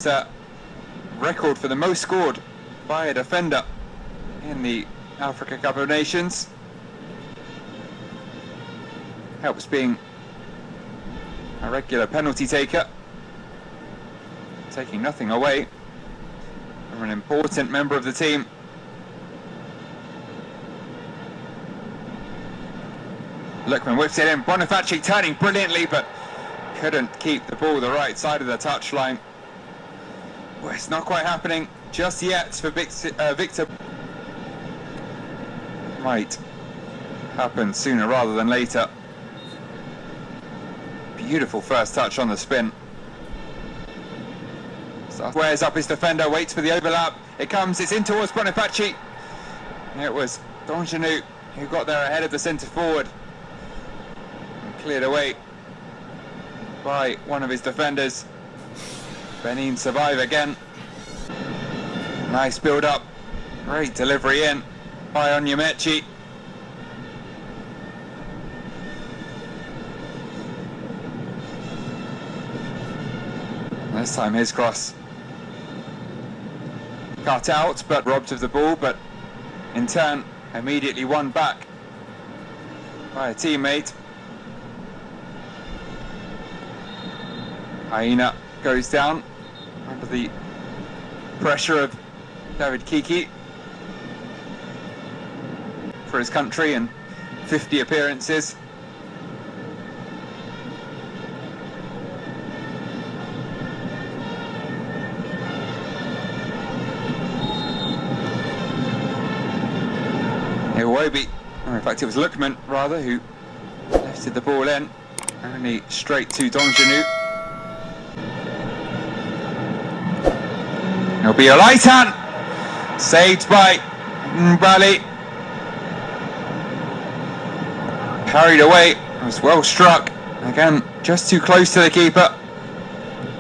It's a record for the most scored by a defender in the Africa Cup of Nations. Helps being a regular penalty taker, taking nothing away from an important member of the team. Lookman whips it in, Boniface turning brilliantly, but couldn't keep the ball the right side of the touchline. Well, it's not quite happening just yet for Victor. Might happen sooner rather than later. Beautiful first touch on the spin. Squares up his defender, waits for the overlap. It comes, it's in towards Boniface. It was Donjanu who got there ahead of the centre forward. And cleared away by one of his defenders. Benin survive again. Nice build up. Great delivery in by Onyemechi. This time his cross cut out, but robbed of the ball, but in turn immediately won back by a teammate. Hyena goes down under the pressure of David Kiki for his country in 50 appearances. Iwobi, in fact it was Lookman rather, who lifted the ball in, only straight to Donjanu. It'll be a light hand, saved by Mbali. Carried away, it was well struck, again just too close to the keeper,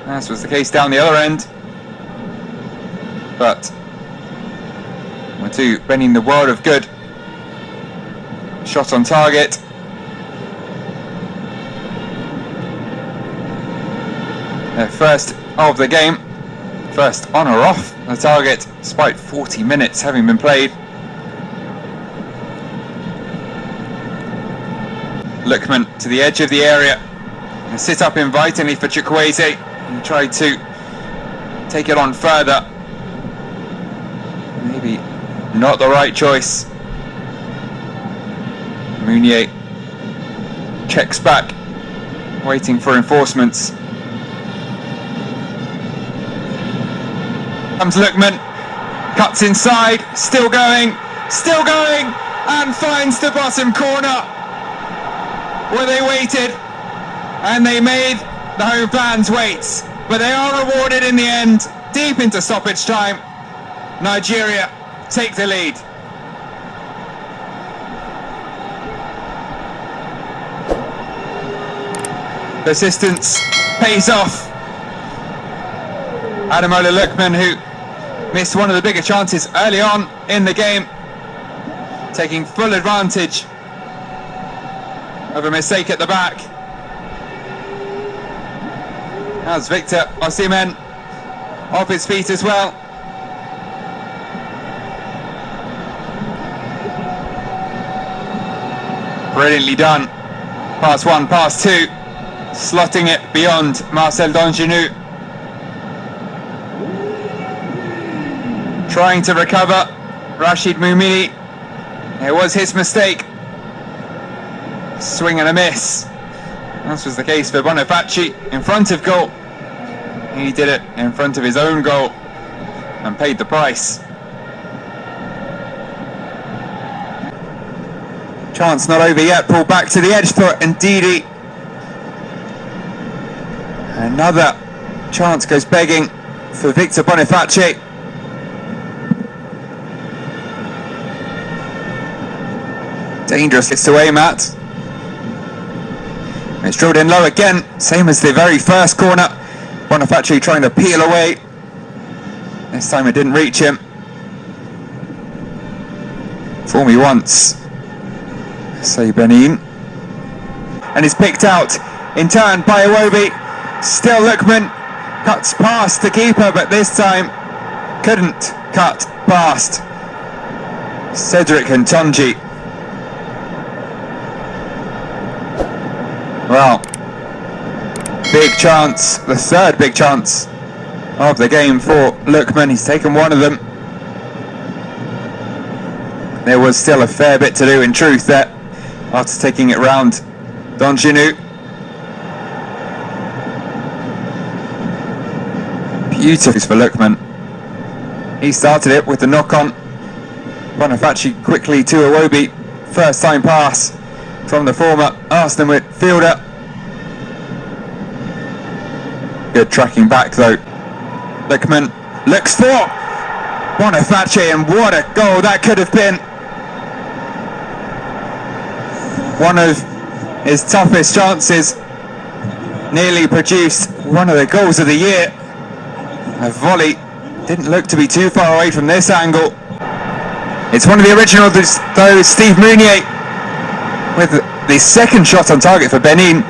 as was the case down the other end. But we'll do Benin the world of good. Shot on target. Their first of the game. First on or off the target, despite 40 minutes having been played. Lookman to the edge of the area. And sit up invitingly for Chukwueze. He tried to take it on further. Maybe not the right choice. Mounier checks back, waiting for reinforcements. Comes Lookman, cuts inside, still going, and finds the bottom corner where they waited, and they made the home fans wait, but they are rewarded in the end. Deep into stoppage time, Nigeria take the lead. Persistence pays off. Ademola Lookman, who missed one of the bigger chances early on in the game, taking full advantage of a mistake at the back. As Victor Osimhen off his feet as well. Brilliantly done. Pass one, pass two. Slotting it beyond Marcel Donjanu. Trying to recover, Rashid Mumini. It was his mistake. Swing and a miss. This was the case for Boniface in front of goal. He did it in front of his own goal and paid the price. Chance not over yet, pulled back to the edge for Ndidi. Another chance goes begging for Victor Boniface. Dangerous, it's to aim at. It's drilled in low again, same as the very first corner. Boniface trying to peel away. This time it didn't reach him. Fool me once, say Benin. And is picked out in turn by Iwobi. Still Lookman cuts past the keeper, but this time couldn't cut past Cedric Ntonji. Well, big chance, the third big chance of the game for Lookman. He's taken one of them. There was still a fair bit to do in truth there after taking it round Donjinu. Beautiful for Lookman. He started it with the knock-on. Boniface quickly to Iwobi. First time pass from the former Arsenal midfielder. Good tracking back though. Lookman looks for Boniface, and what a goal that could have been. One of his toughest chances. Nearly produced one of the goals of the year. A volley. Didn't look to be too far away from this angle. It's one of the originals though, Steve Mounier, with the second shot on target for Benin.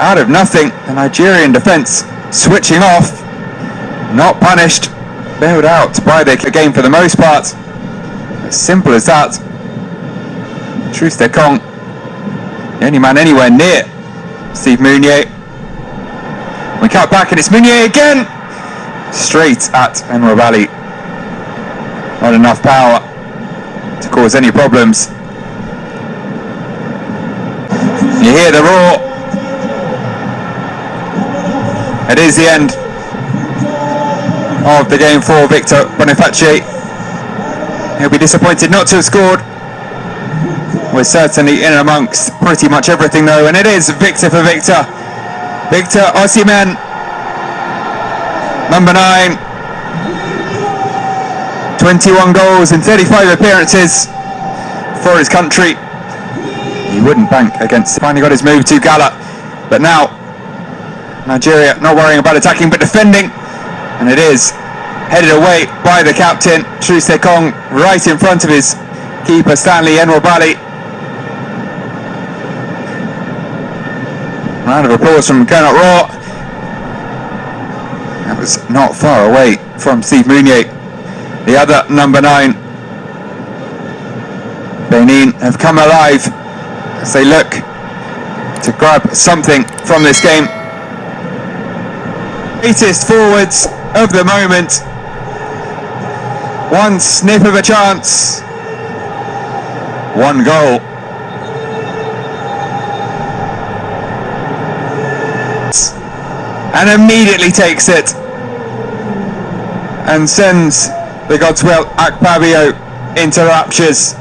Out of nothing, the Nigerian defence switching off. Not punished, bailed out by the game for the most part. As simple as that. Troost-Ekong, the only man anywhere near Steve Mounier. We cut back and it's Mounier again. Straight at Enwabali. Not enough power to cause any problems. You hear the roar. It is the end of the game for Victor Boniface. He'll be disappointed not to have scored. We're certainly in amongst pretty much everything though, and it is Victor for Victor. Victor Osimhen, number 9. 21 goals in 35 appearances for his country. He wouldn't bank against. Finally got his move to Gala, but now Nigeria not worrying about attacking but defending, and it is headed away by the captain Troost-Ekong, right in front of his keeper Stanley Enwabali. Round of applause from Gernot Raw. That was not far away from Steve Mounier, the other number 9. Benin have come alive as they look to grab something from this game. Greatest forwards of the moment. One sniff of a chance. One goal. And immediately takes it and sends the Godswill Akpabio into raptures.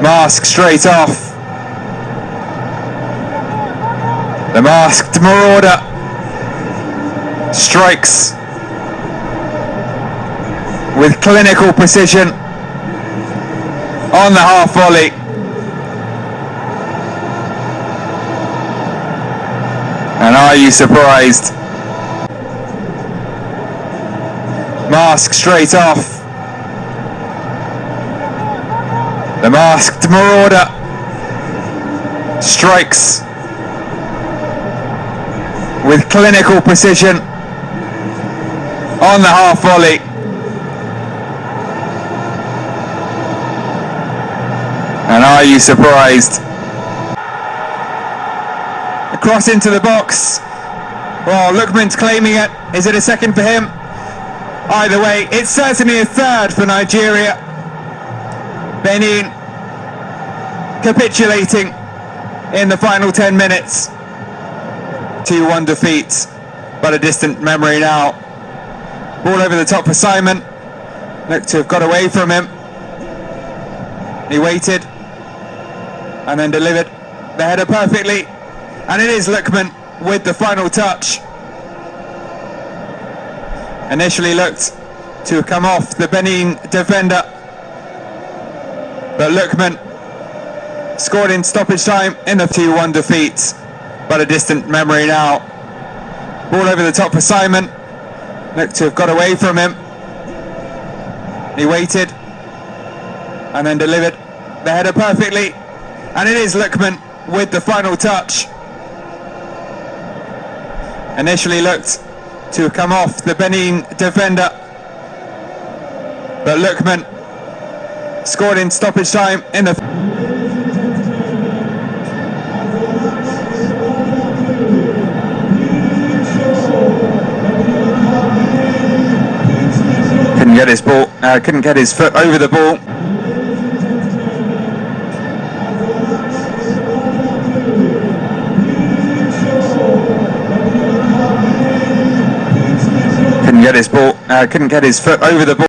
Mask straight off. The masked marauder strikes with clinical precision on the half volley. And are you surprised? Mask straight off. The masked marauder strikes with clinical precision on the half volley. And are you surprised? Cross into the box. Well, Lookman's claiming it. Is it a second for him? Either way, it's certainly a third for Nigeria. Benin capitulating in the final 10 minutes. 2-1 defeat, but a distant memory now. Ball over the top for Simon. Looked to have got away from him. He waited and then delivered the header perfectly. And it is Lookman with the final touch. Initially looked to have come off the Benin defender, but Lookman scored in stoppage time in the 2-1 defeat, but a distant memory now. Ball over the top for Simon. Looked to have got away from him. He waited and then delivered the header perfectly. And it is Lookman with the final touch. Initially looked to come off the Benin defender, but Lookman scored in stoppage time in the... couldn't get his foot over the ball. Couldn't get his foot over the ball.